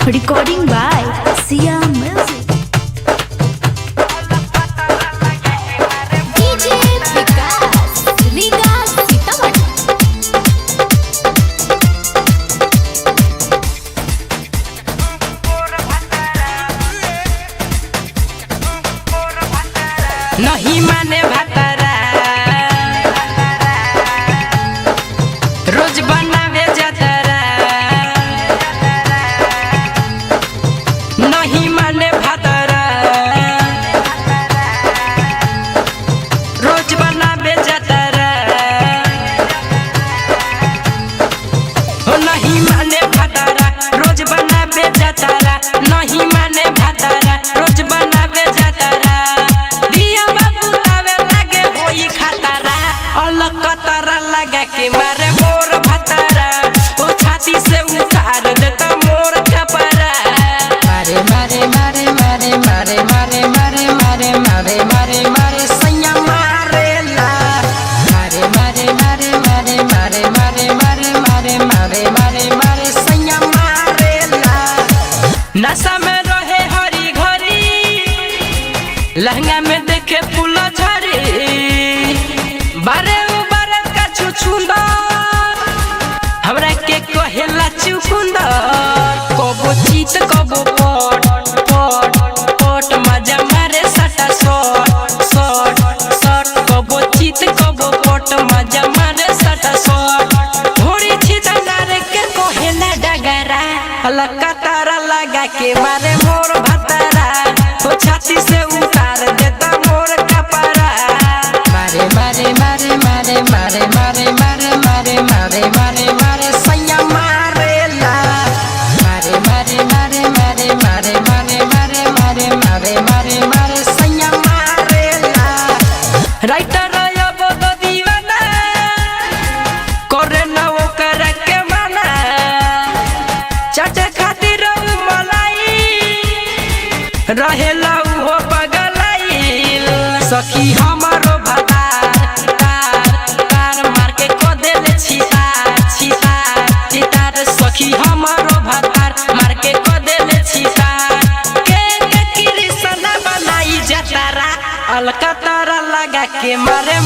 Recording by Sia Music. DJ Vikas, Liga Sitamarhi. नहीं माने भातारा रोज बनावे जातारा नहीं माने भातारा रोज बनावे जातारा हो नहीं माने भातारा रोज बनावे जातारा नहीं माने भातारा रोज बनावे जातारा कतारा लगा के मारे मोर भतारा ओ छाती से उतार देता मोर कपड़ा मारे मारे मारे मारे मारे मारे मारे मारे मारे मारे मारे सैया मारे ला मारे मारे मारे मारे मारे मारे मारे मारे मारे मारे मारे सैया मारे ला नशा में रहे हरी घरी लहंगा में देखे फूला झरी बारे हमरा के कहेला चुकुंदर कबो चीत कबो पट पट पट मजा मारे सटा शॉट शॉट शॉट कबो चीत कबो पट मजा मारे सटा शॉट घोड़ी छीता नारे के कहेला डगरा हल्का तारा लगा के मारे मोर भतारा ओ छाती से उतार देता मोर कपड़ा मारे मारे मारे मारे मारे मारे मारे मारे मारे मारे मारे सैया मारे ला मारे मारे मारे मारे मारे मारे मारे मारे मारे मारे मारे सैया मारे ला राइटर अब तो दीवाना करे ना वो कर के माना चाचा खातिर मलाई रहेला वो पगलाइल सखी हमारो सखी हमारो भातार मार के को देले छिता के कृष्ण बनाई जतारा अलकतरा लगा के मारे